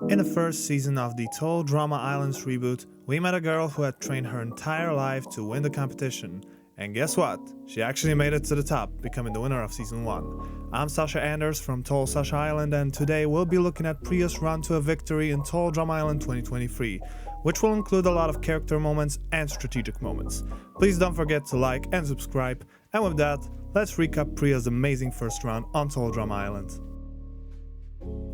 In the first season of the Total Drama Islands reboot, we met a girl who had trained her entire life to win the competition. And guess what? She actually made it to the top, becoming the winner of Season 1. I'm Sasha Anders from Total Sasha Island, and today we'll be looking at Priya's run to a victory in Total Drama Island 2023, which will include a lot of character moments and strategic moments. Please don't forget to like and subscribe, and with that, let's recap Priya's amazing first round on Total Drama Island.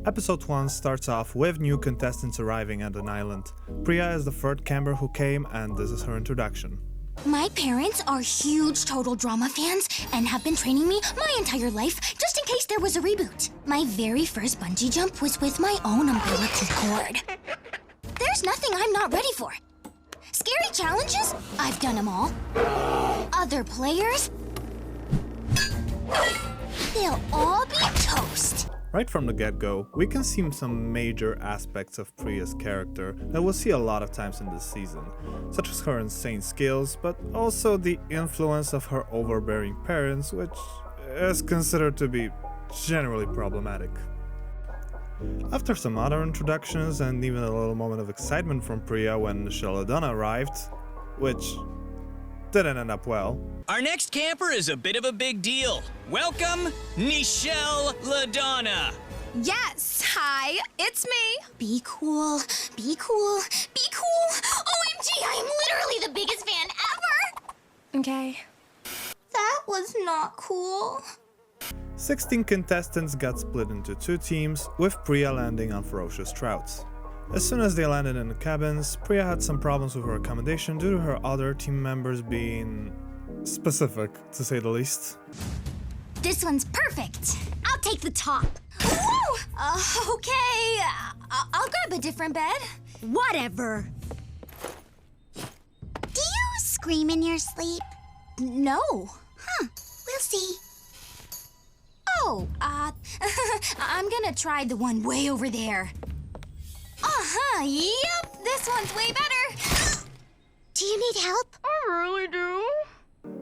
Episode 1 starts off with new contestants arriving at an island. Priya is the third camper who came, and this is her introduction. My parents are huge Total Drama fans and have been training me my entire life just in case there was a reboot. My very first bungee jump was with my own umbilical cord. There's nothing I'm not ready for. Scary challenges? I've done them all. Other players? They'll all be toast. Right from the get-go, we can see some major aspects of Priya's character that we'll see a lot of times in this season, such as her insane skills, but also the influence of her overbearing parents, which is considered to be generally problematic. After some other introductions and even a little moment of excitement from Priya when Nichelle LaDonna arrived, which didn't end up well. Our next camper is a bit of a big deal. Welcome, Nichelle LaDonna. Yes, hi, it's me. Be cool, be cool, be cool. OMG, I am literally the biggest fan ever. Okay. That was not cool. 16 contestants got split into two teams, with Priya landing on Ferocious Trouts. As soon as they landed in the cabins, Priya had some problems with her accommodation due to her other team members being specific, to say the least. This one's perfect. I'll take the top. Woo! Okay. I'll grab a different bed. Whatever. Do you scream in your sleep? No. Huh, we'll see. Oh, I'm gonna try the one way over there. Yep, this one's way better. Do you need help? I really do.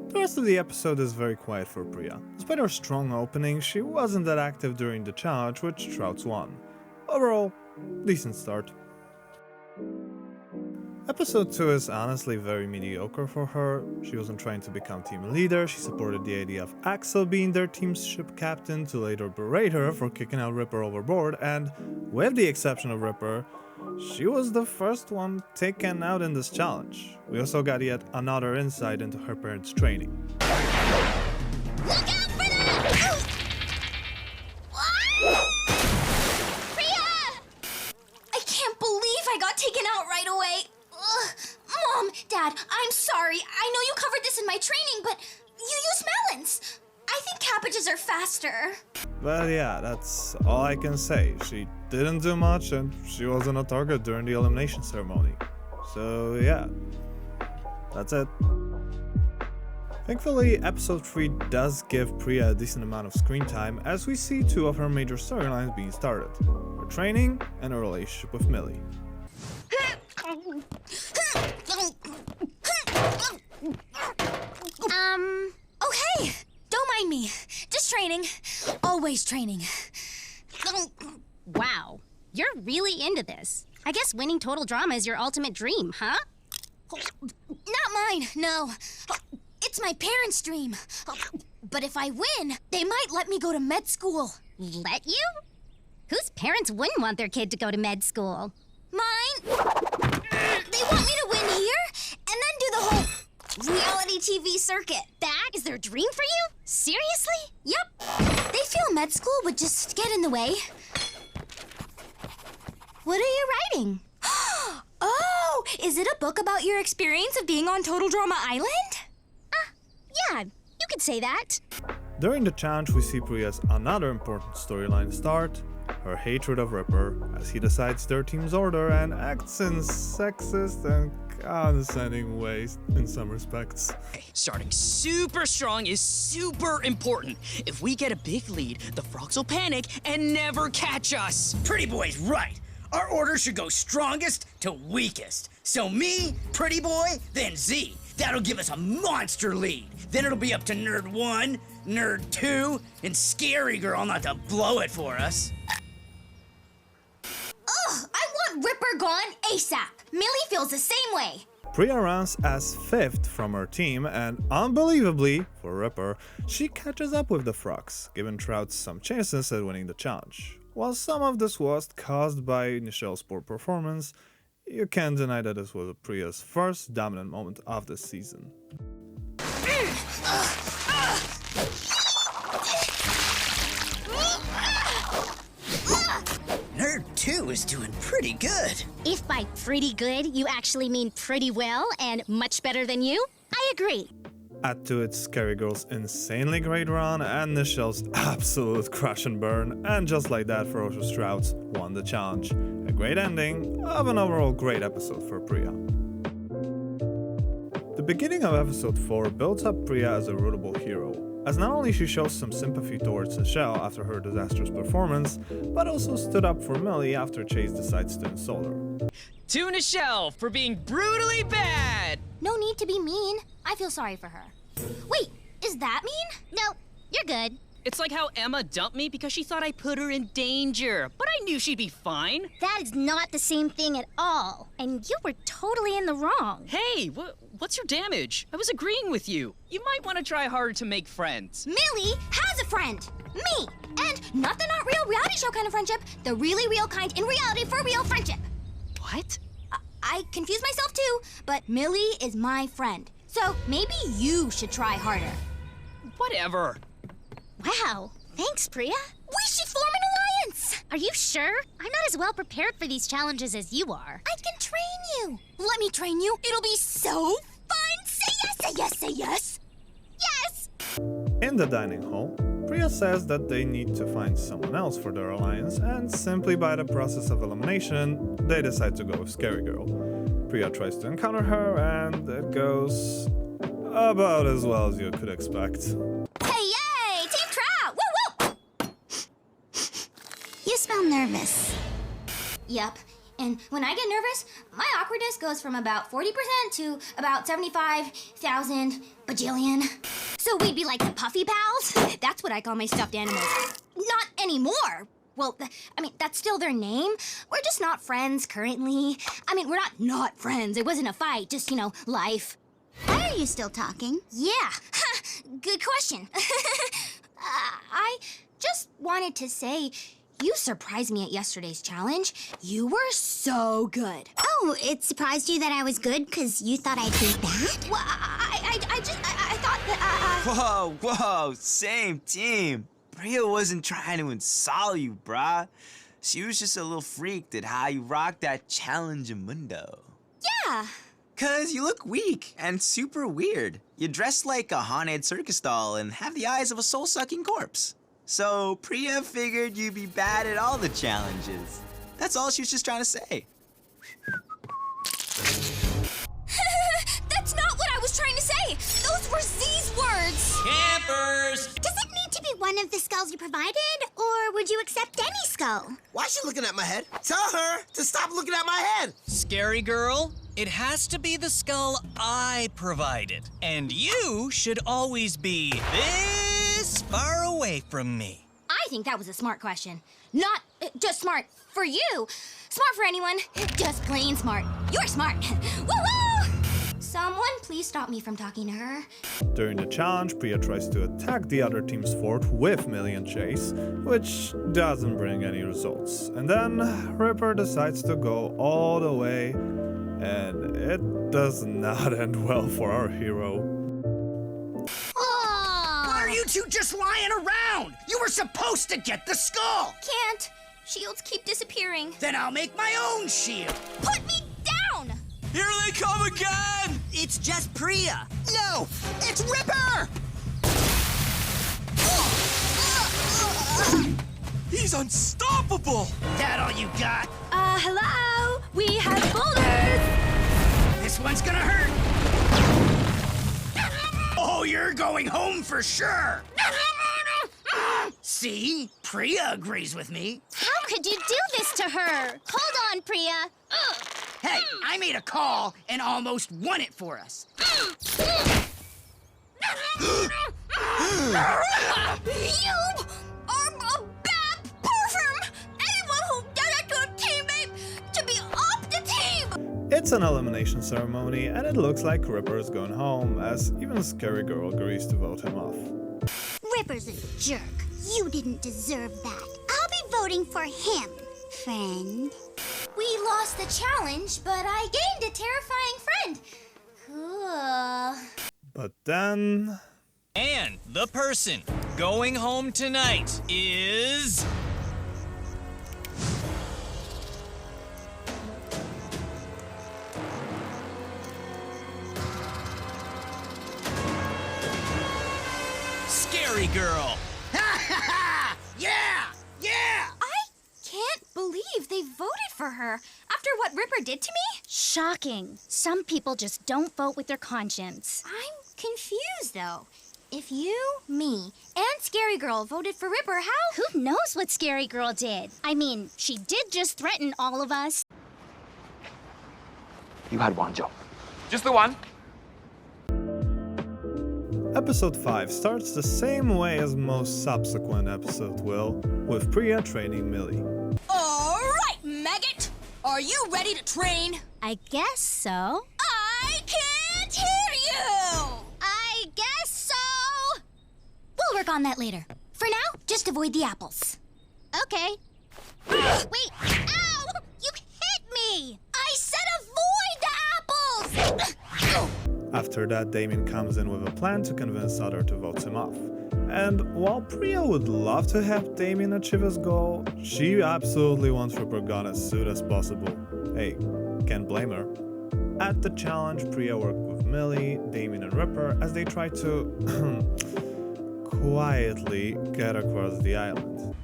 The rest of the episode is very quiet for Priya. Despite her strong opening, she wasn't that active during the challenge, which Trouts won. Overall, decent start. Episode 2 is honestly very mediocre for her. She wasn't trying to become team leader, she supported the idea of Axel being their team's ship captain to later berate her for kicking out Ripper overboard, and with the exception of Ripper, she was the first one taken out in this challenge. We also got yet another insight into her parents' training. Look out for that! Priya! I can't believe I got taken out right away. Ugh. Mom, Dad, I'm sorry. I know you covered this in my training, but you use melons. I think cabbages are faster. But yeah, that's all I can say. She didn't do much and she wasn't a target during the elimination ceremony. So yeah, that's it. Thankfully, episode 3 does give Priya a decent amount of screen time as we see two of her major storylines being started. Her training and her relationship with Millie. Okay, don't mind me. Just training. Always training. Wow, you're really into this. I guess winning Total Drama is your ultimate dream, huh? Not mine, no. It's my parents' dream. But if I win, they might let me go to med school. Let you? Whose parents wouldn't want their kid to go to med school? Mine? They want me to win here and then do the whole reality TV circuit. That is their dream for you? Seriously? Yep. They feel med school would just get in the way. What are you writing? Oh, is it a book about your experience of being on Total Drama Island? Yeah, you could say that. During the challenge, we see Priya's another important storyline start, her hatred of Ripper, as he decides their team's order and acts in sexist and condescending ways in some respects. Starting super strong is super important. If we get a big lead, the frogs will panic and never catch us. Pretty Boy's right. Our order should go strongest to weakest. So me, Pretty Boy, then Z. That'll give us a monster lead. Then it'll be up to Nerd 1, Nerd 2, and Scary Girl not to blow it for us. Ugh, I Ripper gone ASAP. Millie feels the same way. Priya runs as 5th from her team, and unbelievably, for Ripper, she catches up with the frogs, giving Trout some chances at winning the challenge. While some of this was caused by Nichelle's poor performance, you can't deny that this was Priya's first dominant moment of the season. Nerd 2 is doing pretty good. If by pretty good you actually mean pretty well and much better than you, I agree. Add to it Scary Girl's insanely great run and Nichelle's absolute crash and burn, and just like that, Ferocious Trouts won the challenge. A great ending of an overall great episode for Priya. The beginning of episode 4 builds up Priya as a rootable hero, as not only she shows some sympathy towards Nichelle after her disastrous performance, but also stood up for Millie after Chase decides to insult her. To Nichelle for being brutally bad! No need to be mean. I feel sorry for her. Wait, is that mean? No, you're good. It's like how Emma dumped me because she thought I put her in danger, but I knew she'd be fine. That is not the same thing at all. And you were totally in the wrong. Hey, what's your damage? I was agreeing with you. You might want to try harder to make friends. Millie has a friend. Me. And not the not real reality show kind of friendship, the really real kind in reality for real friendship. What? I confuse myself too, but Millie is my friend. So maybe you should try harder. Whatever. Wow, thanks, Priya. We should form an alliance. Are you sure? I'm not as well prepared for these challenges as you are. I can train you. Let me train you. It'll be so fun. Say yes, say yes, say yes. Yes! In the dining hall, Priya says that they need to find someone else for their alliance, and simply by the process of elimination, they decide to go with Scary Girl. Priya tries to encounter her, and it goes about as well as you could expect. Hey, yay! Team Trout! Woo, woo! You smell nervous. Yep. And when I get nervous, my awkwardness goes from about 40% to about 75,000 bajillion. So we'd be like the Puffy Pals? That's what I call my stuffed animals. Not anymore. Well, I mean, that's still their name. We're just not friends currently. I mean, we're not friends. It wasn't a fight, just, life. Why are you still talking? Yeah. Good question. I just wanted to say, you surprised me at yesterday's challenge. You were so good. Oh, it surprised you that I was good because you thought I'd be bad? Well, I thought that, Whoa, same team. Priya wasn't trying to insult you, brah. She was just a little freaked at how you rocked that challenge mundo. Yeah. 'Cause you look weak and super weird. You dress like a haunted circus doll and have the eyes of a soul-sucking corpse. So Priya figured you'd be bad at all the challenges. That's all she was just trying to say. That's not what I was trying to say. Those were Z's words. Campers! Does it need to be one of the skulls you provided, or would you accept any skull? Why is she looking at my head? Tell her to stop looking at my head. Scary Girl, it has to be the skull I provided. And you should always be this far away from me. I think that was a smart question. Not just smart for you. Smart for anyone. Just plain smart. You're smart. Woo-woo! Someone please stop me from talking to her. During the challenge, Priya tries to attack the other team's fort with Millie and Chase, which doesn't bring any results. And then Ripper decides to go all the way, and it does not end well for our hero. Why are you two just lying around? You were supposed to get the skull. Can't. Shields keep disappearing. Then I'll make my own shield. Put me down! Here they come again! It's just Priya. No, it's Ripper! He's unstoppable! That all you got? Hello? We have boulders! This one's gonna hurt. Oh, you're going home for sure. See? Priya agrees with me. How could you do this to her? Hold on, Priya. Hey, I made a call and almost won it for us. You are a bad person! Anyone who does that to a teammate should be It's an elimination ceremony, and it looks like Ripper is going home, as even Scary Girl agrees to vote him off. Ripper's a jerk. You didn't deserve that. I'll be voting for him, friend. We lost the challenge, but I gained a terrifying friend. Cool. But then... And the person going home tonight is... Scary Girl. Yeah! Yeah! I can't believe they voted for her after what Ripper did to me. Shocking. Some people just don't vote with their conscience. I'm confused, though. If you, me, and Scary Girl voted for Ripper, how? Who knows what Scary Girl did? I mean, she did just threaten all of us. You had one job. Just the one. Episode 5 starts the same way as most subsequent episodes will, with Priya training Millie. All right, maggot. Are you ready to train? I guess so. I can't hear you. I guess so. We'll work on that later. For now, just avoid the apples. Okay. Wait. Ow! You hit me! I said avoid the apples! After that, Damien comes in with a plan to convince Sutter to vote him off. And while Priya would love to help Damien achieve his goal, she absolutely wants Ripper gone as soon as possible. Hey, can't blame her. At the challenge, Priya worked with Millie, Damien and Ripper as they try to quietly get across the island.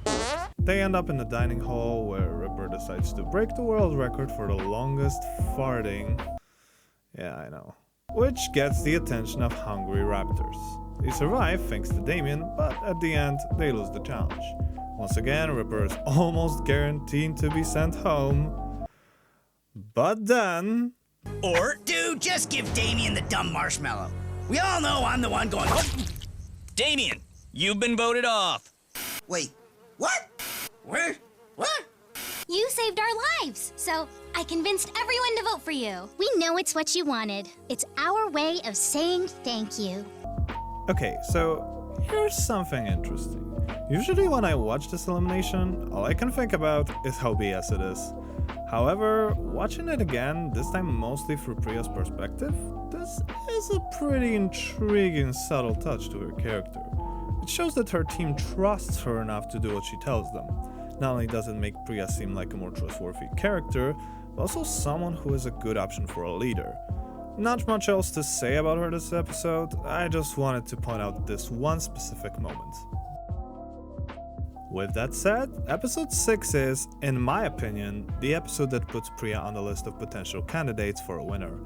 They end up in the dining hall where Ripper decides to break the world record for the longest farting. Yeah, I know. Which gets the attention of hungry raptors. They survive thanks to Damien, but at the end, they lose the challenge. Once again, Ripper is almost guaranteed to be sent home. But then... Or, dude, just give Damien the dumb marshmallow. We all know I'm the one going home. Damien, you've been voted off. Wait, what? Where? What? You saved our lives, so I convinced everyone to vote for you. We know it's what you wanted. It's our way of saying thank you. Okay, so here's something interesting. Usually when I watch this elimination, all I can think about is how BS it is. However, watching it again, this time mostly through Priya's perspective, this is a pretty intriguing subtle touch to her character. It shows that her team trusts her enough to do what she tells them. Not only does it make Priya seem like a more trustworthy character, but also someone who is a good option for a leader. Not much else to say about her this episode, I just wanted to point out this one specific moment. With that said, episode 6 is, in my opinion, the episode that puts Priya on the list of potential candidates for a winner.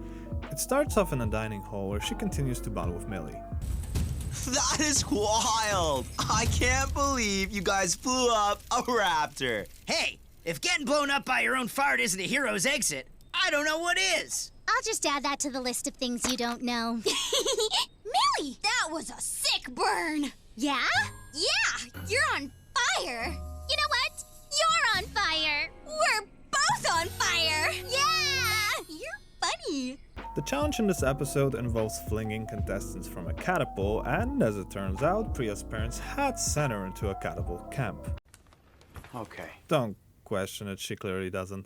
It starts off in a dining hall where she continues to bond with Millie. That is wild! I can't believe you guys blew up a raptor. Hey, if getting blown up by your own fart isn't a hero's exit, I don't know what is. I'll just add that to the list of things you don't know. Millie, that was a sick burn. Yeah? Yeah, you're on fire. You know what? You're on fire. We're both on fire. Yeah! You're funny. The challenge in this episode involves flinging contestants from a catapult, and as it turns out, Priya's parents had sent her into a catapult camp. Okay. Don't question it, she clearly doesn't.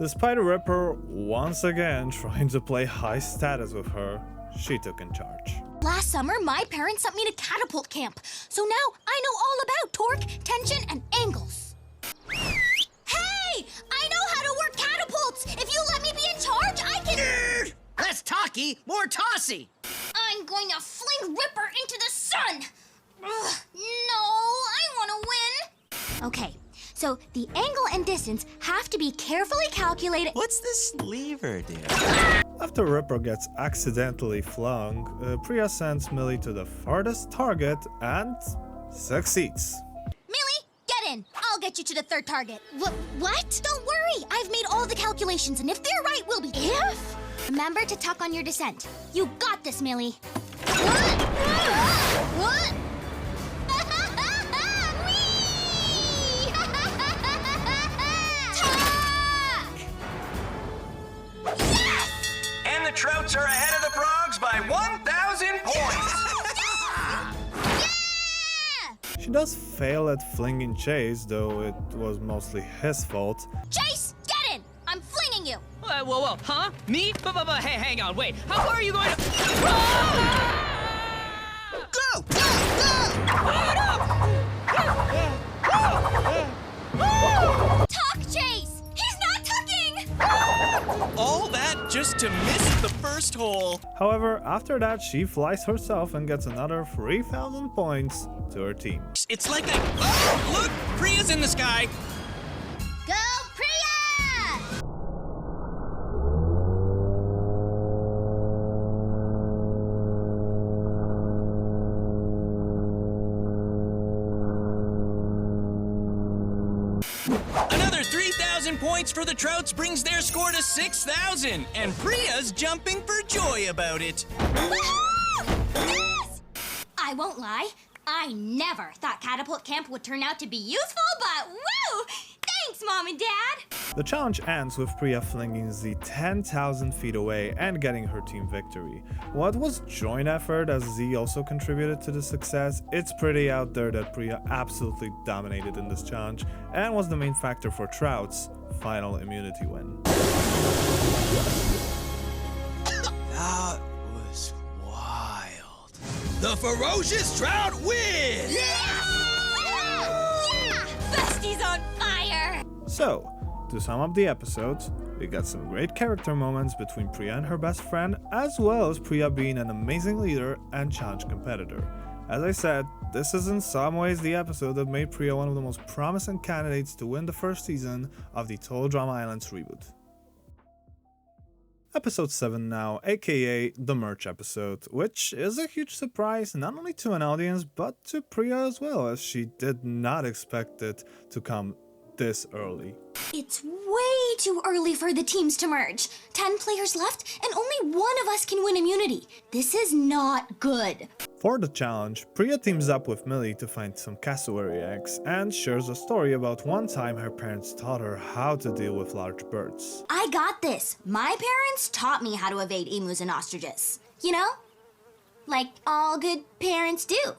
Despite Ripper once again trying to play high status with her, she took in charge. Last summer, my parents sent me to catapult camp, so now I know all about torque, tension, and angles. Hey! I know how to work catapults! If you let me be in charge, I can... Nerd! Less talky, more tossy. I'm going to fling Ripper into the sun! Ugh, no, I want to win! Okay, so the angle and distance have to be carefully calculated... What's this lever do? After Ripper gets accidentally flung, Priya sends Millie to the farthest target and succeeds. Millie, get in! I'll get you to the third target. What? Don't worry, I've made all the calculations, and if they're right, we'll be... If? Remember to tuck on your descent. You got this, Millie. What? Yes! She does fail at flinging Chase, though it was mostly his fault. Chase, get in! I'm flinging you! Whoa, huh? Me? But, hey, hang on, wait. How far are you going to... Go! Tuck, Chase! He's not tucking! All that just to miss the first hole. However, after that, she flies herself and gets another 3,000 points to her team. It's like oh, look! Priya's in the sky. Go, Priya! Another 3,000 points for the Trouts brings their score to 6,000, and Priya's jumping for joy about it. Yes! I won't lie. I never thought catapult camp would turn out to be useful, but woo! Thanks, Mom and Dad! The challenge ends with Priya flinging Z 10,000 feet away and getting her team victory. What was joint effort as Z also contributed to the success, it's pretty out there that Priya absolutely dominated in this challenge and was the main factor for Trout's final immunity win. That was wild. The ferocious Trout wins! Yeah! Besties on fire! So, to sum up the episode, we got some great character moments between Priya and her best friend, as well as Priya being an amazing leader and challenge competitor. As I said, this is in some ways the episode that made Priya one of the most promising candidates to win the first season of the Total Drama Islands reboot. Episode 7 now, aka the merch episode, which is a huge surprise not only to an audience but to Priya as well, as she did not expect it to come this early. It's way too early for the teams to merge. 10 players left, and only one of us can win immunity. This is not good. For the challenge, Priya teams up with Millie to find some cassowary eggs and shares a story about one time her parents taught her how to deal with large birds. I got this. My parents taught me how to evade emus and ostriches. You know? Like all good parents do.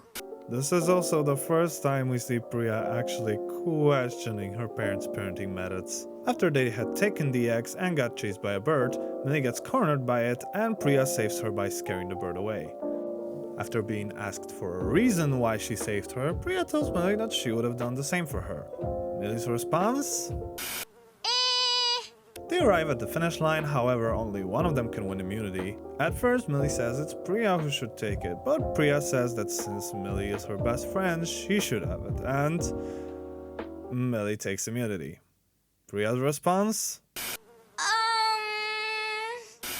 This is also the first time we see Priya actually questioning her parents' parenting methods. After they had taken the eggs and got chased by a bird, Millie gets cornered by it and Priya saves her by scaring the bird away. After being asked for a reason why she saved her, Priya tells Millie that she would have done the same for her. Millie's response? They arrive at the finish line, however only one of them can win immunity. At first Millie says it's Priya who should take it, but Priya says that since Millie is her best friend, she should have it, and Millie takes immunity. Priya's response?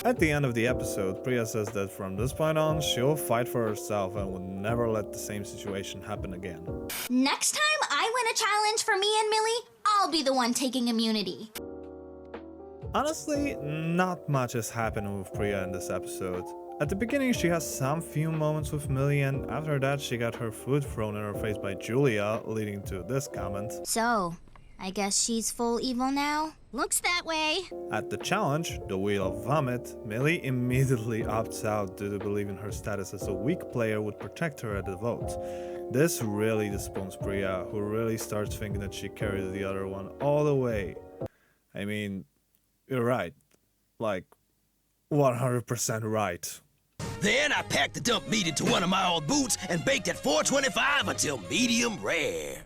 At the end of the episode, Priya says that from this point on, she'll fight for herself and will never let the same situation happen again. Next time I win a challenge for me and Millie, I'll be the one taking immunity. Honestly, not much is happening with Priya in this episode. At the beginning she has some few moments with Millie, and after that she got her food thrown in her face by Julia, leading to this comment. So, I guess she's full evil now? Looks that way. At the challenge, the Wheel of Vomit, Millie immediately opts out due to believing her status as a weak player would protect her at the vote. This really disappoints Priya, who really starts thinking that she carried the other one all the way. I mean, you're right. Like, 100% right. Then I packed the dump meat into one of my old boots and baked at 425 until medium rare.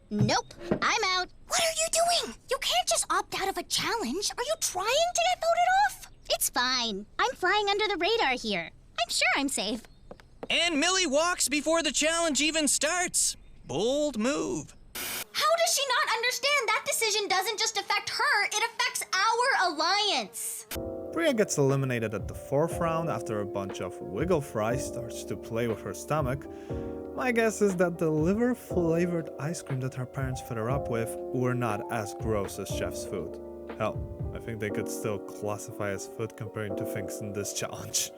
Nope, I'm out. What are you doing? You can't just opt out of a challenge. Are you trying to get voted off? It's fine. I'm flying under the radar here. I'm sure I'm safe. And Millie walks before the challenge even starts. Bold move. How does she not understand that decision doesn't just affect her, it affects our alliance? Priya gets eliminated at the 4th round after a bunch of Wiggle Fry starts to play with her stomach. My guess is that the liver-flavored ice cream that her parents fed her up with were not as gross as Chef's food. Hell, I think they could still classify as food comparing to things in this challenge.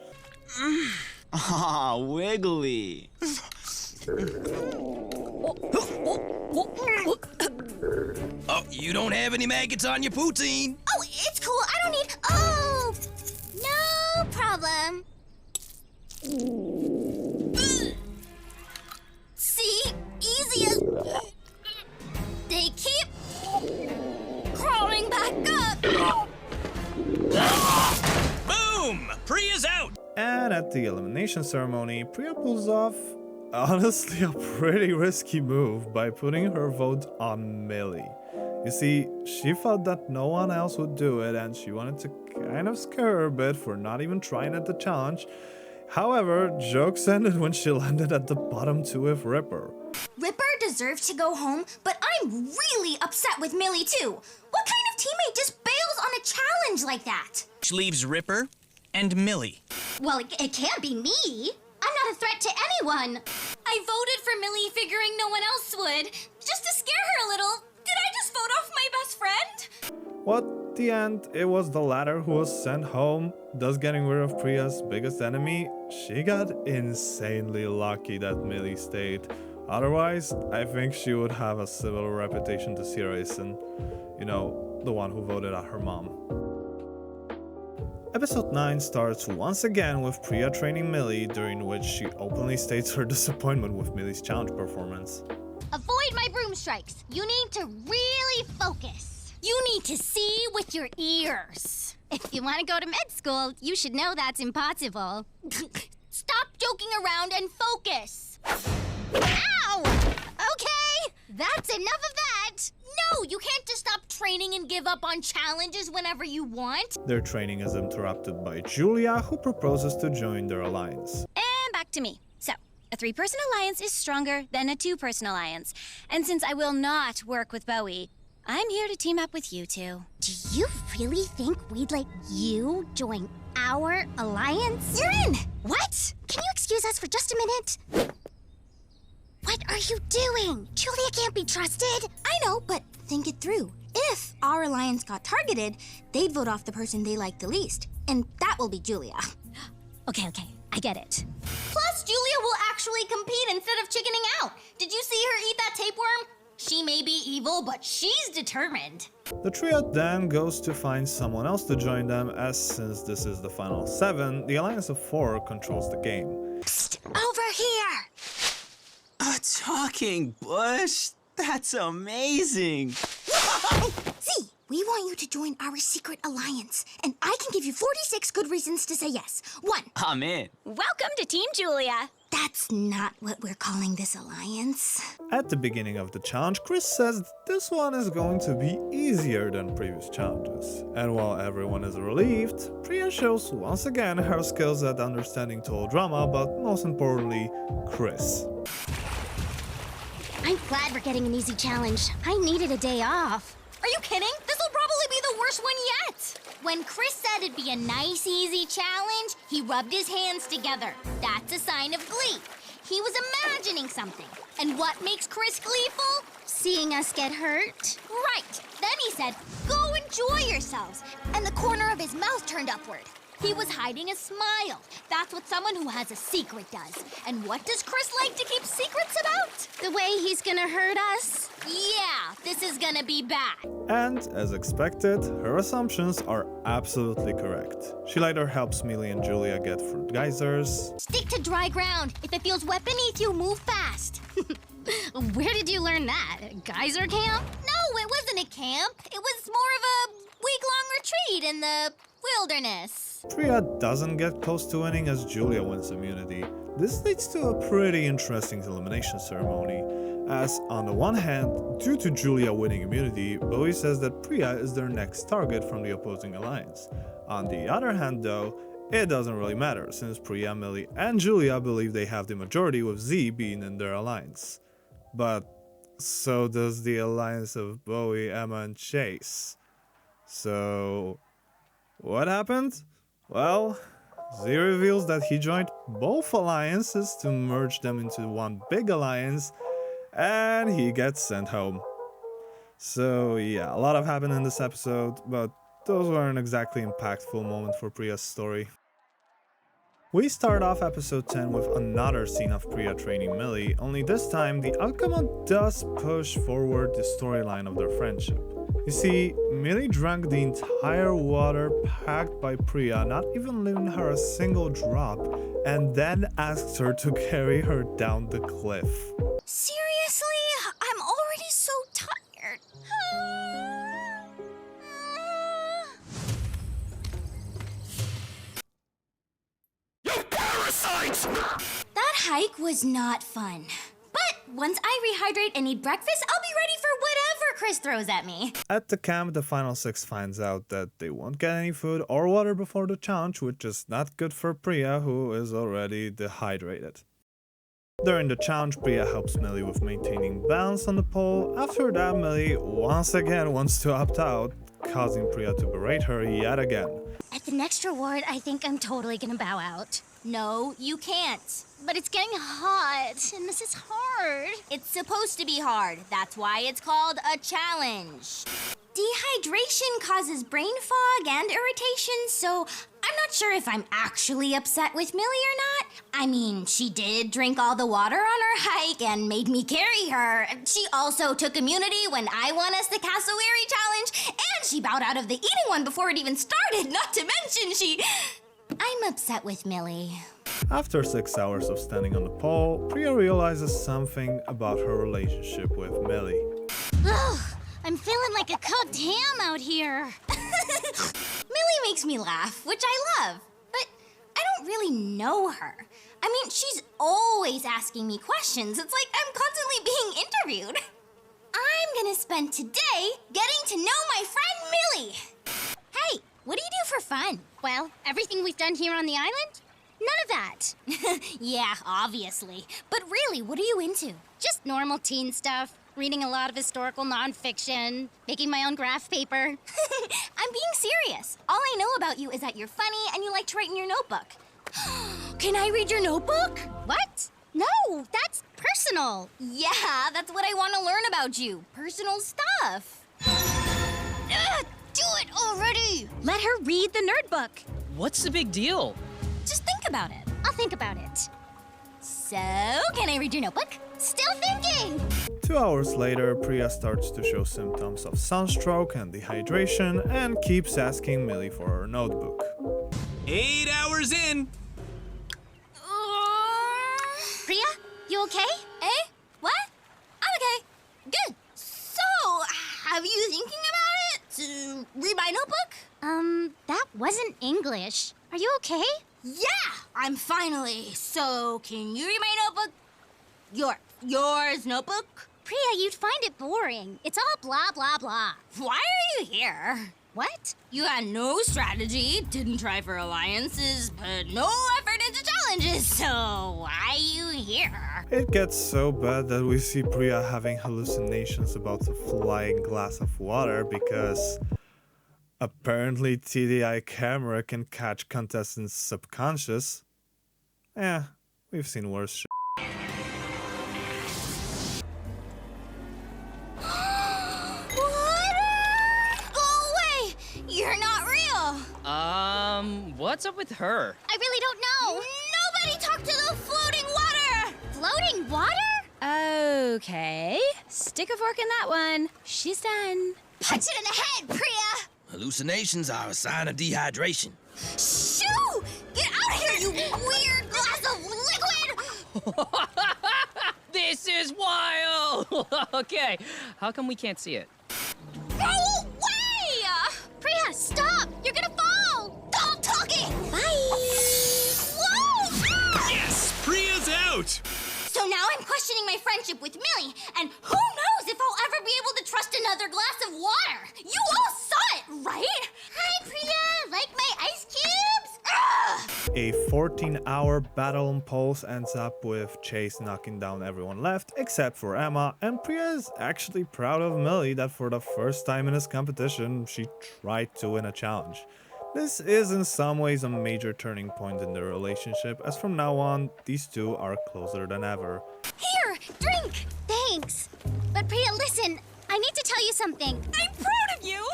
Aw, Wiggly. Oh, you don't have any maggots on your poutine? Oh, it's cool. I don't need... Oh! No problem. See? Easy as the elimination ceremony, Priya pulls off, honestly, a pretty risky move by putting her vote on Millie. You see, she thought that no one else would do it and she wanted to kind of scare her a bit for not even trying at the challenge. However, jokes ended when she landed at the bottom 2 with Ripper. Ripper deserves to go home, but I'm really upset with Millie too. What kind of teammate just bails on a challenge like that? Which leaves Ripper and Millie. Well, it can't be me. I'm not a threat to anyone. I voted for Millie figuring no one else would, just to scare her a little. Did I just vote off my best friend? Well, at the end, it was the latter who was sent home, thus getting rid of Priya's biggest enemy. She got insanely lucky that Millie stayed. Otherwise, I think she would have a similar reputation to Sierra-Isen. You know, the one who voted at her mom. Episode 9 starts once again with Priya training Millie, during which she openly states her disappointment with Millie's challenge performance. Avoid my broom strikes. You need to really focus. You need to see with your ears. If you want to go to med school, you should know that's impossible. Stop joking around and focus. Ow! Okay, that's enough of that. No, you can't just stop training and give up on challenges whenever you want. Their training is interrupted by Julia, who proposes to join their alliance. And back to me. So, a 3-person alliance is stronger than a 2-person alliance. And since I will not work with Bowie, I'm here to team up with you two. Do you really think we'd let you join our alliance? You're in! What? Can you excuse us for just a minute? What are you doing? Julia can't be trusted. I know, but think it through. If our alliance got targeted, they'd vote off the person they like the least. And that will be Julia. Okay, I get it. Plus, Julia will actually compete instead of chickening out. Did you see her eat that tapeworm? She may be evil, but she's determined. The trio then goes to find someone else to join them, as since this is the final 7, the alliance of 4 controls the game. Psst, over here! A talking bush? That's amazing! Z, we want you to join our secret alliance, and I can give you 46 good reasons to say yes. 1. I'm in. Welcome to Team Julia. That's not what we're calling this alliance. At the beginning of the challenge, Chris says this one is going to be easier than previous challenges. And while everyone is relieved, Priya shows once again her skills at understanding total drama, but most importantly, Chris. I'm glad we're getting an easy challenge. I needed a day off. Are you kidding? This will probably be the worst one yet. When Chris said it'd be a nice, easy challenge, he rubbed his hands together. That's a sign of glee. He was imagining something. And what makes Chris gleeful? Seeing us get hurt? Right. Then he said, go enjoy yourselves. And the corner of his mouth turned upward. He was hiding a smile. That's what someone who has a secret does. And what does Chris like to keep secrets about? The way he's gonna hurt us? Yeah, this is gonna be bad. And, as expected, her assumptions are absolutely correct. She later helps Millie and Julia get through geysers. Stick to dry ground. If it feels wet beneath you, move fast. Where did you learn that? Geyser camp? No, it wasn't a camp. It was more of a week-long retreat in the wilderness. Priya doesn't get close to winning as Julia wins immunity. This leads to a pretty interesting elimination ceremony, as on the one hand, due to Julia winning immunity, Bowie says that Priya is their next target from the opposing alliance. On the other hand though, it doesn't really matter, since Priya, Millie, and Julia believe they have the majority, with Z being in their alliance. But so does the alliance of Bowie, Emma, and Chase. So what happened? Well, Z reveals that he joined both alliances to merge them into one big alliance, and he gets sent home. So yeah, a lot have happened in this episode, but those weren't exactly impactful moments for Priya's story. We start off episode 10 with another scene of Priya training Millie, only this time the outcome does push forward the storyline of their friendship. You see, Millie drank the entire water packed by Priya, not even leaving her a single drop, and then asked her to carry her down the cliff. Seriously? I'm already so tired. You That hike was not fun. But once I rehydrate and eat breakfast, I'll be ready for whatever Chris throws at me. At the camp, the final six finds out that they won't get any food or water before the challenge, which is not good for Priya, who is already dehydrated. During the challenge, Priya helps Millie with maintaining balance on the pole. After that, Millie once again wants to opt out, causing Priya to berate her yet again. At the next reward, I think I'm totally gonna bow out. No, you can't. But it's getting hot, and this is hard. It's supposed to be hard. That's why it's called a challenge. Dehydration causes brain fog and irritation, so I'm not sure if I'm actually upset with Millie or not. I mean, she did drink all the water on her hike and made me carry her. She also took immunity when I won us the cassowary challenge, and she bowed out of the eating one before it even started, not to mention I'm upset with Millie. After 6 hours of standing on the pole, Priya realizes something about her relationship with Millie. Ugh, I'm feeling like a cooked ham out here. Millie makes me laugh, which I love, but I don't really know her. I mean, she's always asking me questions. It's like I'm constantly being interviewed. I'm gonna spend today getting to know my friend Millie. Hey, what do you do for fun? Well, everything we've done here on the island? None of that. Yeah, obviously. But really, what are you into? Just normal teen stuff. Reading a lot of historical nonfiction. Making my own graph paper. I'm being serious. All I know about you is that you're funny and you like to write in your notebook. Can I read your notebook? What? No, that's personal. Yeah, that's what I want to learn about you. Personal stuff. Do it already! Let her read the nerd book. What's the big deal? Just think about it. I'll think about it. So, can I read your notebook? Still thinking! 2 hours later, Priya starts to show symptoms of sunstroke and dehydration and keeps asking Millie for her notebook. 8 hours in! Priya, you okay? Eh? What? I'm okay. Good. So, have you thinking about it? To read my notebook? That wasn't English. Are you okay? Yeah, I'm finally. So, can you read my notebook? Yours notebook? Priya, you'd find it boring. It's all blah, blah, blah. Why are you here? What? You had no strategy, didn't try for alliances, put no effort into challenges, so why are you here? It gets so bad that we see Priya having hallucinations about the flying glass of water because apparently TDI camera can catch contestants' subconscious. We've seen worse shit. You're not real! What's up with her? I really don't know. Nobody talk to the floating water! Floating water? Okay. Stick a fork in that one. She's done. Punch it in the head, Priya! Hallucinations are a sign of dehydration. Shoo! Get out of here, you weird glass of liquid! This is wild! Okay, how come we can't see it? Go away! Priya, stop! You're gonna fall! Stop talking! Bye! Whoa! Yes! Priya's out! So now I'm questioning my friendship with Millie, and who knows if I'll ever be able to trust another glass of water! You all saw it, right? Hi, Priya! Like my ice cubes? Ugh! A 14-hour battle on poles ends up with Chase knocking down everyone left except for Emma, and Priya is actually proud of Millie that for the first time in this competition she tried to win a challenge. This is in some ways a major turning point in their relationship, as from now on these two are closer than ever. Here, drink! Thanks. But Priya, listen, I need to tell you something. I'm proud of you!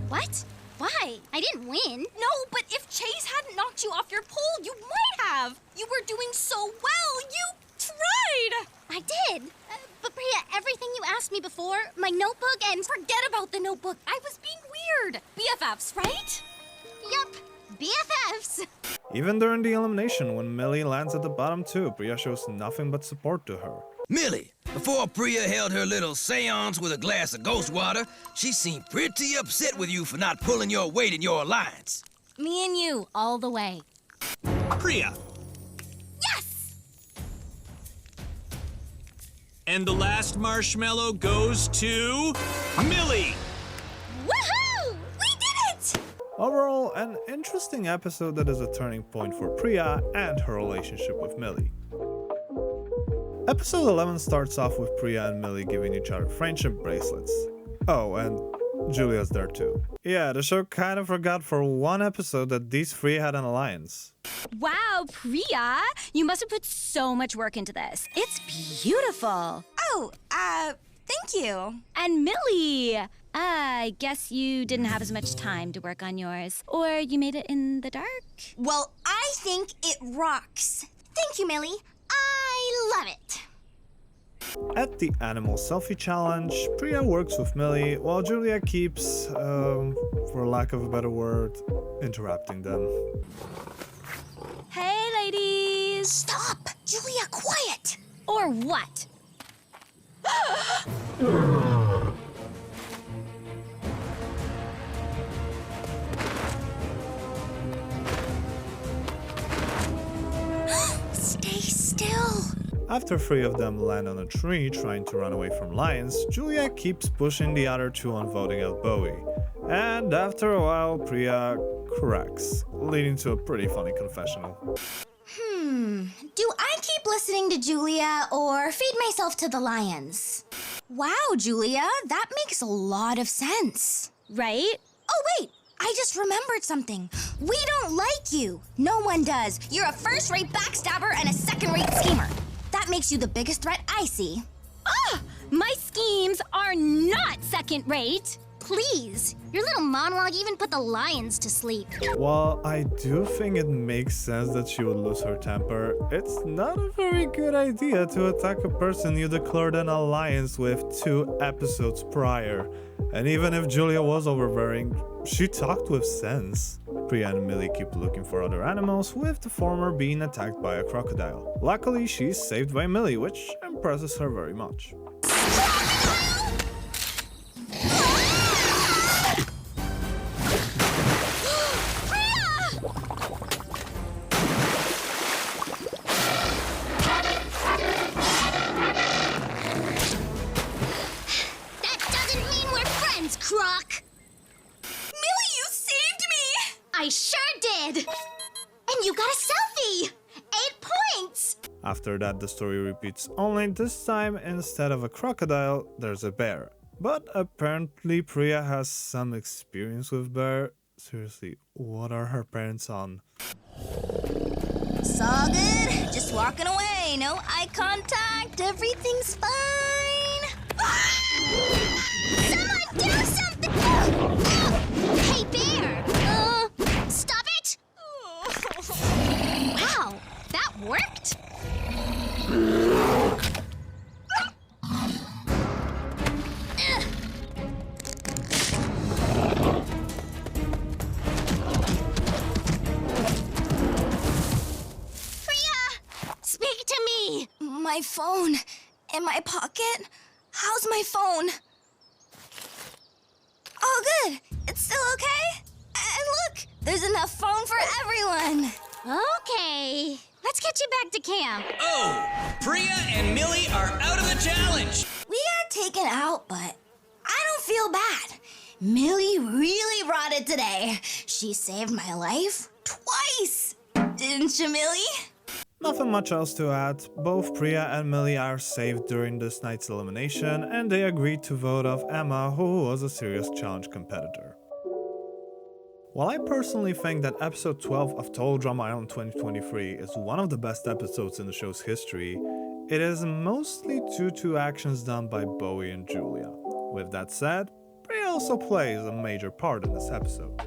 What? Why? I didn't win. No, but if Chase hadn't knocked you off your pole, you might have! You were doing so well! You tried! I did. But Priya, everything you asked me before, my notebook and... Forget about the notebook. I was being weird. BFFs, right? Yup, BFFs. Even during the elimination, when Millie lands at the bottom too, Priya shows nothing but support to her. Millie, before Priya held her little seance with a glass of ghost water, she seemed pretty upset with you for not pulling your weight in your alliance. Me and you, all the way. Priya, Yes! And the last marshmallow goes to Millie. Woohoo! We did it! Overall, an interesting episode that is a turning point for Priya and her relationship with Millie. Episode 11 starts off with Priya and Millie giving each other friendship bracelets. Oh, and Julia's there too. Yeah, the show kind of forgot for one episode that these three had an alliance. Wow, Priya, you must have put so much work into this. It's beautiful. Oh, thank you. And Millie, I guess you didn't have as much time to work on yours. Or you made it in the dark? Well, I think it rocks. Thank you, Millie. I love it. At the animal selfie challenge, Priya works with Millie while Julia keeps, for lack of a better word, interrupting them. Hey, ladies! Stop! Julia, quiet! Or what? Stay still. After three of them land on a tree trying to run away from lions, Julia keeps pushing the other two on voting out Bowie. And after a while, Priya cracks, leading to a pretty funny confessional. Do I keep listening to Julia or feed myself to the lions? Wow, Julia, that makes a lot of sense. Right? Oh, wait, I just remembered something. We don't like you. No one does. You're a first-rate backstabber and a second-rate schemer. That makes you the biggest threat I see. Ah! My schemes are not second-rate. Please. Your little monologue even put the lions to sleep. While I do think it makes sense that she would lose her temper, it's not a very good idea to attack a person you declared an alliance with 2 episodes prior. And even if Julia was overbearing, she talked with sense. Priya and Millie keep looking for other animals, with the former being attacked by a crocodile. Luckily, she's saved by Millie, which impresses her very much. Croc! Millie, you saved me! I sure did! And you got a selfie! 8 points! After that, the story repeats, only this time, instead of a crocodile, there's a bear. But apparently Priya has some experience with bear. Seriously, what are her parents on? It's all good. Just walking away. No eye contact. Everything's fine. Someone do something! Hey, bear! Stop it! Wow, that worked? Priya! Speak to me! My phone. In my pocket? How's my phone? Oh, good. It's still okay? And look, there's enough phone for everyone. Okay, let's get you back to camp. Oh, Priya and Millie are out of the challenge. We got taken out, but I don't feel bad. Millie really brought it today. She saved my life twice. Didn't you, Millie? Nothing much else to add. Both Priya and Millie are saved during this night's elimination, and they agreed to vote off Emma, who was a serious challenge competitor. While I personally think that episode 12 of Total Drama Island 2023 is one of the best episodes in the show's history, it is mostly due to actions done by Bowie and Julia. With that said, Priya also plays a major part in this episode.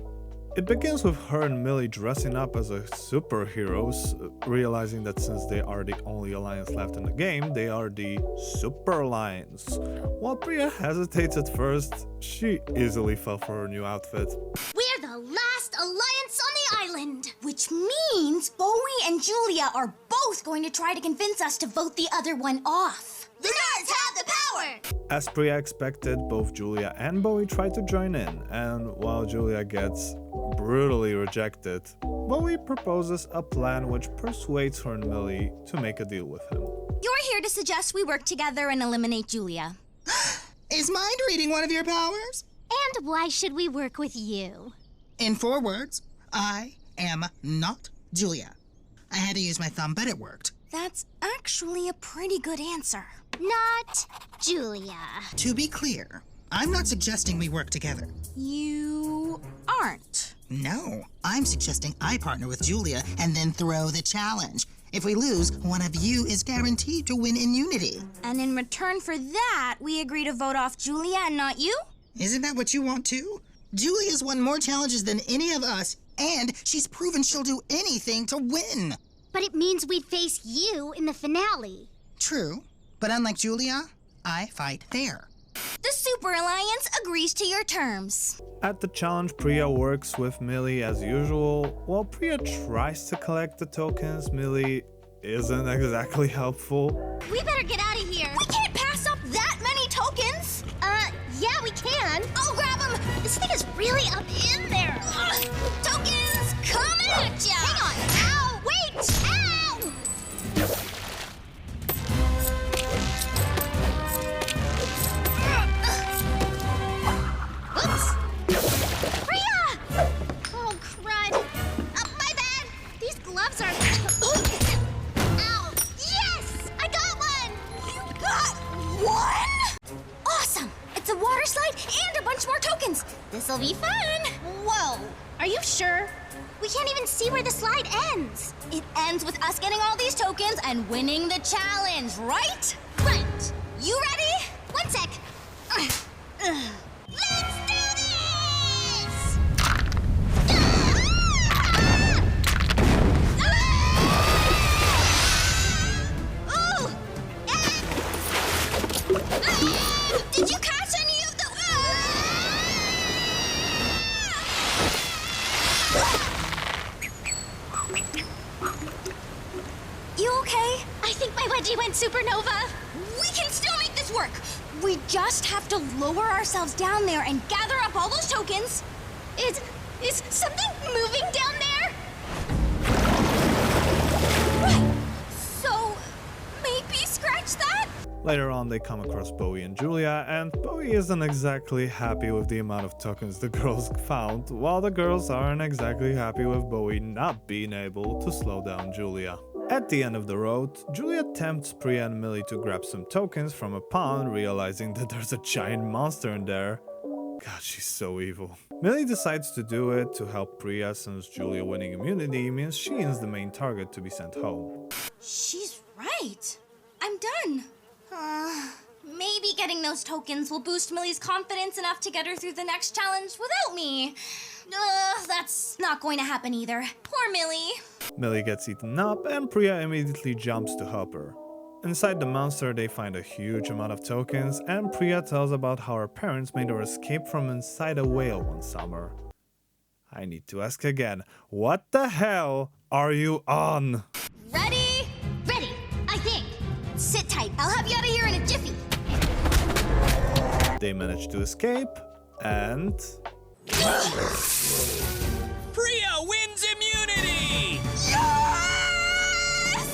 It begins with her and Millie dressing up as superheroes, realizing that since they are the only alliance left in the game, they are the Super Alliance. While Priya hesitates at first, she easily fell for her new outfit. We're the last alliance on the island! Which means Bowie and Julia are both going to try to convince us to vote the other one off. The nerds have the power! As Priya expected, both Julia and Bowie try to join in, and while Julia gets brutally rejected, Bowie proposes a plan which persuades her and Millie to make a deal with him. You're here to suggest we work together and eliminate Julia. Is mind reading one of your powers? And why should we work with you? In 4 words, I am not Julia. I had to use my thumb, but it worked. That's actually a pretty good answer. Not Julia. To be clear, I'm not suggesting we work together. You aren't. No, I'm suggesting I partner with Julia and then throw the challenge. If we lose, one of you is guaranteed to win in unity. And in return for that, we agree to vote off Julia and not you? Isn't that what you want too? Julia's won more challenges than any of us, and she's proven she'll do anything to win. But it means we'd face you in the finale. True, but unlike Julia, I fight fair. The Super Alliance agrees to your terms. At the challenge, Priya works with Millie as usual. While Priya tries to collect the tokens, Millie isn't exactly helpful. We better get out of here. We can't pass up that many tokens! Yeah, we can. I'll grab them! This thing is really up in there. Tokens coming at ya! Hang on. Ow! Wait! Ow! Oops! Priya! Oh, crud. My bad. These gloves are... Ow! Yes! I got one! You got one? Awesome! It's a water slide and a bunch more tokens. This'll be fun. Whoa! Are you sure? We can't even see where the slide ends. It ends with us getting all these tokens and winning the challenge, right? Right. You ready? One sec. Let's do this! Ooh! Did you catch any of the... You okay? I think my wedgie went supernova. We can still make this work. We just have to lower ourselves down there and gather up all those tokens. Is something moving down there? So, maybe scratch that? Later on, they come across Bowie and Julia, and Bowie isn't exactly happy with the amount of tokens the girls found, while the girls aren't exactly happy with Bowie not being able to slow down Julia. At the end of the road, Julia tempts Priya and Millie to grab some tokens from a pond, realizing that there's a giant monster in there. God, she's so evil. Millie decides to do it to help Priya, since Julia winning immunity means she is the main target to be sent home. She's right. I'm done. Maybe getting those tokens will boost Millie's confidence enough to get her through the next challenge without me. That's not going to happen either. Poor Millie. Millie gets eaten up, and Priya immediately jumps to help her. Inside the monster, they find a huge amount of tokens, and Priya tells about how her parents made her escape from inside a whale one summer. I need to ask again, what the hell are you on? Ready? Ready, I think. Sit tight. I'll have you out of here in a jiffy. They manage to escape, and... Priya wins immunity! Yes!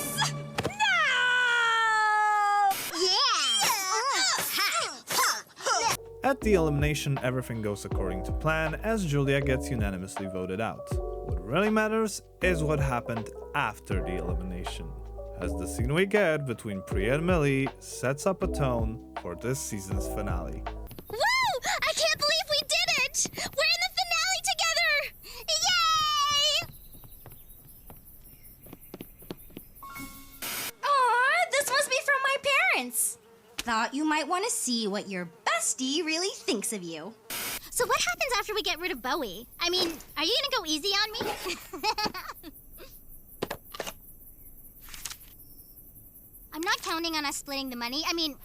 No! At the elimination, everything goes according to plan, as Julia gets unanimously voted out. What really matters is what happened after the elimination, as the scene we get between Priya and Millie sets up a tone for this season's finale. Woo! I can't believe we did it! We're in the finale together! Yay! Aw, this must be from my parents. Thought you might want to see what your bestie really thinks of you. So what happens after we get rid of Bowie? I mean, are you gonna go easy on me? I'm not counting on us splitting the money. I mean,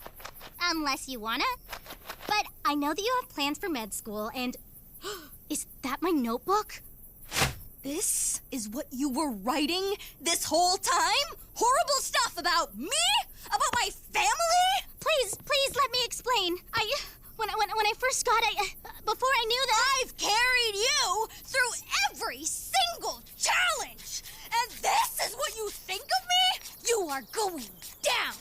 unless you wanna. But I know that you have plans for med school, and... Is that my notebook? This is what you were writing this whole time? Horrible stuff about me? About my family? Please let me explain. When I first got it, before I knew that... I've carried you through every single challenge! And this is what you think of me? You are going down!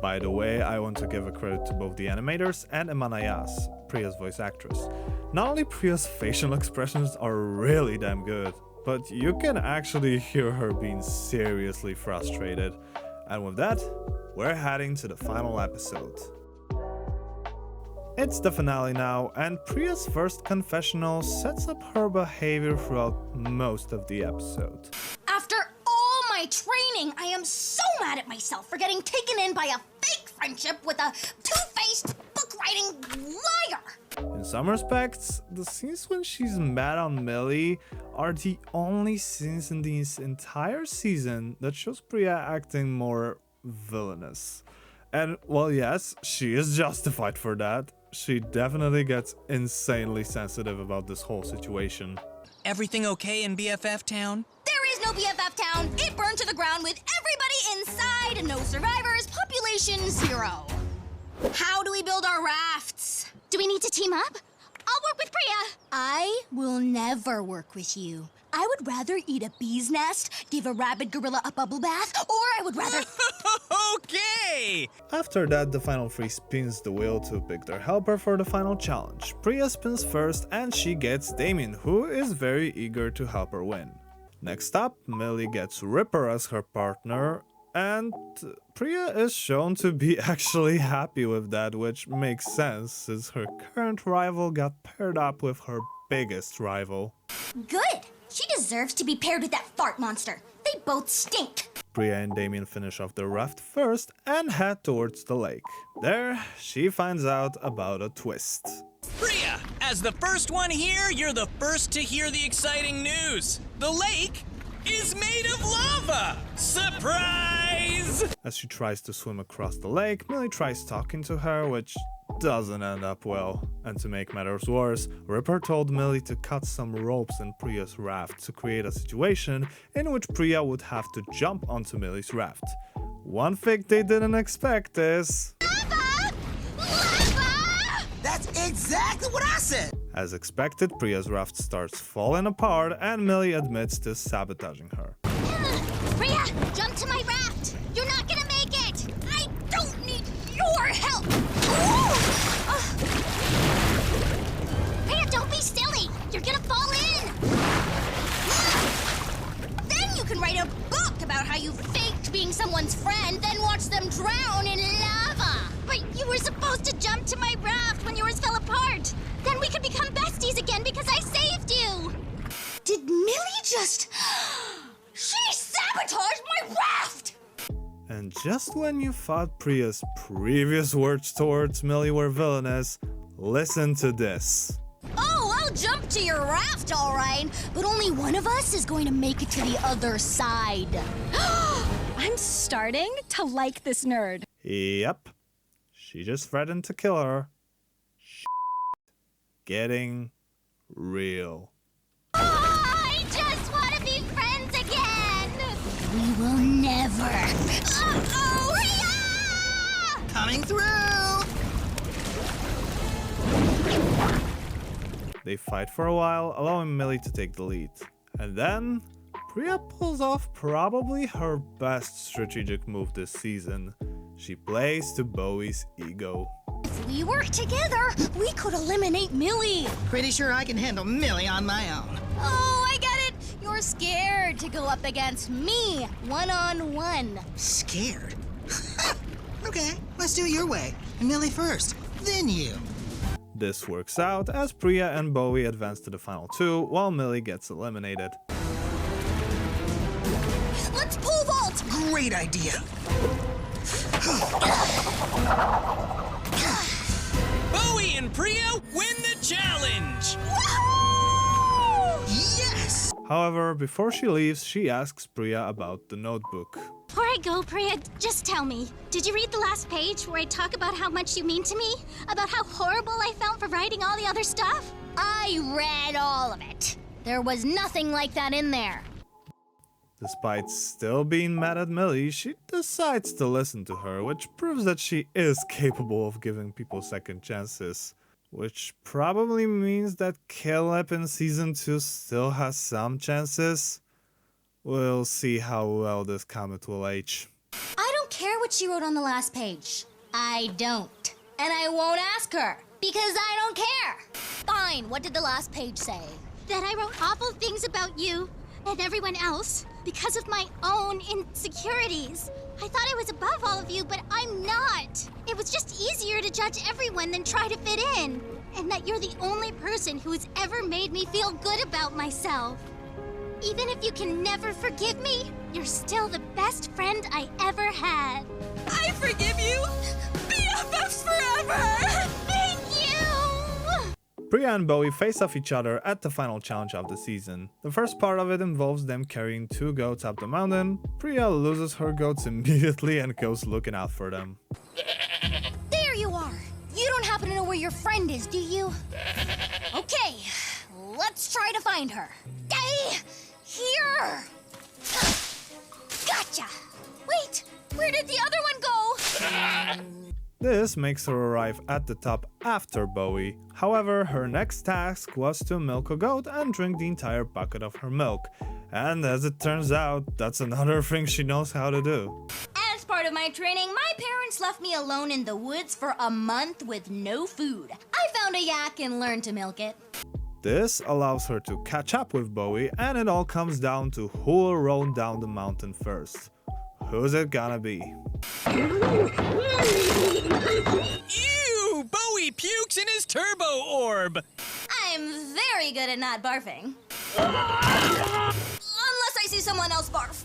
By the way, I want to give a credit to both the animators and Emanayas, Priya's voice actress. Not only Priya's facial expressions are really damn good, but you can actually hear her being seriously frustrated. And with that, we're heading to the final episode. It's the finale now, and Priya's first confessional sets up her behavior throughout most of the episode. After all my training, I am so mad at myself for getting taken in by a fake friendship with a two-faced, book-writing liar. In some respects, the scenes when she's mad on Millie are the only scenes in this entire season that shows Priya acting more villainous. And while yes, she is justified for that, she definitely gets insanely sensitive about this whole situation. Everything okay in BFF Town? There is no BFF Town. It burned to the ground with everybody inside. No survivors. Population 0. How do we build our rafts? Do we need to team up? I'll work with Priya. I will never work with you. I would rather eat a bee's nest, give a rabid gorilla a bubble bath, or I would rather... Okay! After that, the final three spins the wheel to pick their helper for the final challenge. Priya spins first and she gets Damien, who is very eager to help her win. Next up, Millie gets Ripper as her partner, and Priya is shown to be actually happy with that, which makes sense since her current rival got paired up with her biggest rival. Good! She deserves to be paired with that fart monster. They both stink. Priya and Damien finish off the raft first and head towards the lake. There, she finds out about a twist. Priya, as the first one here, you're the first to hear the exciting news. The lake is made of lava! Surprise! As she tries to swim across the lake, Millie tries talking to her, which doesn't end up well. And to make matters worse, Ripper told Millie to cut some ropes in Priya's raft to create a situation in which Priya would have to jump onto Millie's raft. One thing they didn't expect is... Lava! Lava! That's exactly what I said! As expected, Priya's raft starts falling apart and Millie admits to sabotaging her. Priya, jump to my raft. You're not gonna make it. I don't need your help. Priya, don't be silly. You're gonna fall in. Then you can write a book about how you faked being someone's friend, then watch them drown in lava. But you were supposed to jump to my raft when yours fell apart. Then we could become besties again because I saved you. Did Millie just... She sabotaged my raft! And just when you thought Priya's previous words towards Millie were villainous, listen to this. Oh, I'll jump to your raft, all right. But only one of us is going to make it to the other side. I'm starting to like this nerd. Yep. She just threatened to kill her. Getting real. I just want to be friends again. We will never. Priya! Coming through! They fight for a while, allowing Millie to take the lead. And then, Priya pulls off probably her best strategic move this season. She plays to Bowie's ego. If we work together, we could eliminate Millie. Pretty sure I can handle Millie on my own. Oh, I get it. You're scared to go up against me, one-on-one. Scared? Okay, let's do it your way. Millie first, then you. This works out as Priya and Bowie advance to the final two, while Millie gets eliminated. Let's pole vault. Great idea. Bowie and Priya win the challenge! Yes! However, before she leaves, she asks Priya about the notebook. Before I go, Priya, just tell me, did you read the last page where I talk about how much you mean to me? About how horrible I felt for writing all the other stuff? I read all of it. There was nothing like that in there. Despite still being mad at Millie, she decides to listen to her, which proves that she is capable of giving people second chances. Which probably means that Caleb in Season 2 still has some chances. We'll see how well this comet will age. I don't care what she wrote on the last page. I don't. And I won't ask her, because I don't care. Fine, what did the last page say? That I wrote awful things about you and everyone else because of my own insecurities. I thought I was above all of you, but I'm not. It was just easier to judge everyone than try to fit in. And that you're the only person who has ever made me feel good about myself. Even if you can never forgive me, you're still the best friend I ever had. I forgive you! BFFs forever! Thank you! Priya and Bowie face off each other at the final challenge of the season. The first part of it involves them carrying 2 goats up the mountain. Priya loses her goats immediately and goes looking out for them. There you are. You don't happen to know where your friend is, do you? Okay, let's try to find her. Hey, here! Gotcha! Wait, where did the other one go? This makes her arrive at the top after Bowie. However, her next task was to milk a goat and drink the entire bucket of her milk. And as it turns out, that's another thing she knows how to do. As part of my training, my parents left me alone in the woods for a month with no food. I found a yak and learned to milk it. This allows her to catch up with Bowie, and it all comes down to who will roll down the mountain first. Who's it gonna be? Ew! Bowie pukes in his turbo orb! I'm very good at not barfing. Unless I see someone else barf.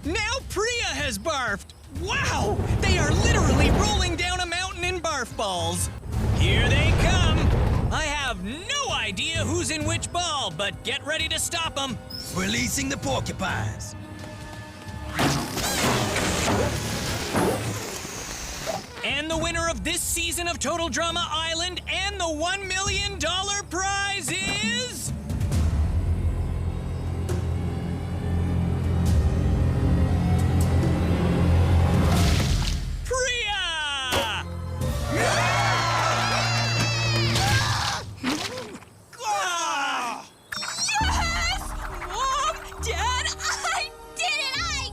Now Priya has barfed! Wow! They are literally rolling down a mountain in barf balls! Here they come! I have no idea who's in which ball, but get ready to stop them! Releasing the porcupines. And the winner of this season of Total Drama Island and the $1 million prize is... Priya! Yes! Mom! Dad! I did it!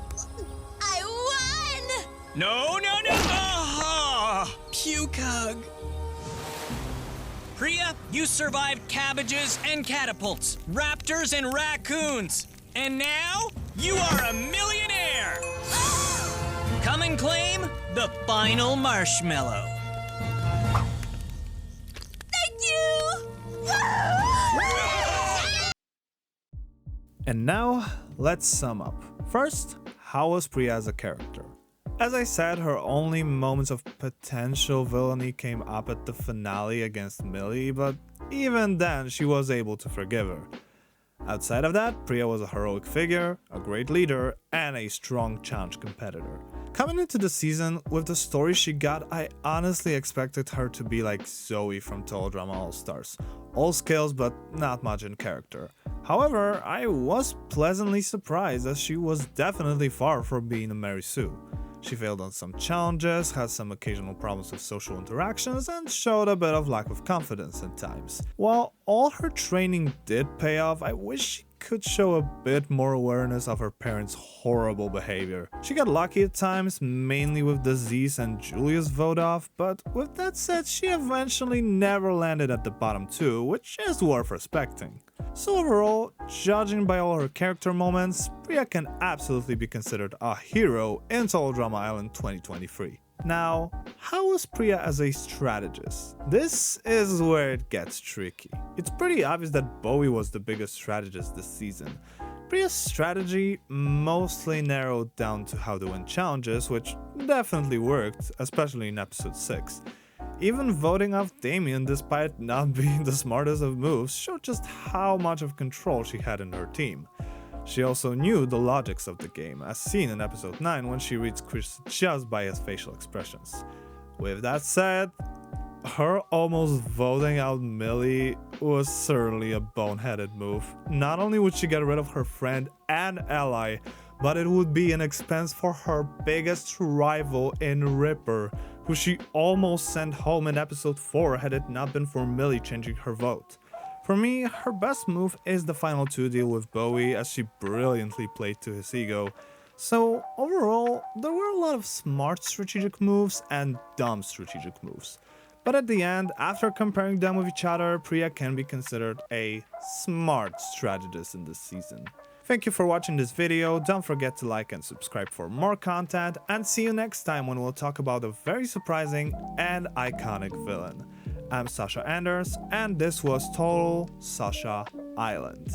I won! No, no, no! Puke hug. Priya, you survived cabbages and catapults, raptors and raccoons. And now, you are a millionaire! Come and claim the final marshmallow. Thank you! And now, let's sum up. First, how was Priya as a character? As I said, her only moments of potential villainy came up at the finale against Millie, but even then she was able to forgive her. Outside of that, Priya was a heroic figure, a great leader, and a strong challenge competitor. Coming into the season, with the story she got, I honestly expected her to be like Zoe from Total Drama All-Stars. All skills, but not much in character. However, I was pleasantly surprised as she was definitely far from being a Mary Sue. She failed on some challenges, had some occasional problems with social interactions, and showed a bit of lack of confidence at times. While all her training did pay off, I wish she could show a bit more awareness of her parents' horrible behavior. She got lucky at times, mainly with the Z's and Julia's vote off, but with that said, she eventually never landed at the bottom 2, which is worth respecting. So overall, judging by all her character moments, Priya can absolutely be considered a hero in Total Drama Island 2023. Now, how is Priya as a strategist? This is where it gets tricky. It's pretty obvious that Bowie was the biggest strategist this season. Priya's strategy mostly narrowed down to how to win challenges, which definitely worked, especially in episode 6. Even voting off Damien despite not being the smartest of moves showed just how much of control she had in her team. She also knew the logics of the game, as seen in episode 9 when she reads Chris just by his facial expressions. With that said, her almost voting out Millie was certainly a boneheaded move. Not only would she get rid of her friend and ally, but it would be an expense for her biggest rival in Ripper, who she almost sent home in episode 4 had it not been for Millie changing her vote. For me, her best move is the final 2 deal with Bowie, as she brilliantly played to his ego. So overall, there were a lot of smart strategic moves and dumb strategic moves. But at the end, after comparing them with each other, Priya can be considered a smart strategist in this season. Thank you for watching this video, don't forget to like and subscribe for more content, and see you next time when we'll talk about a very surprising and iconic villain. I'm Sasha Anders, and this was Total Sasha Island.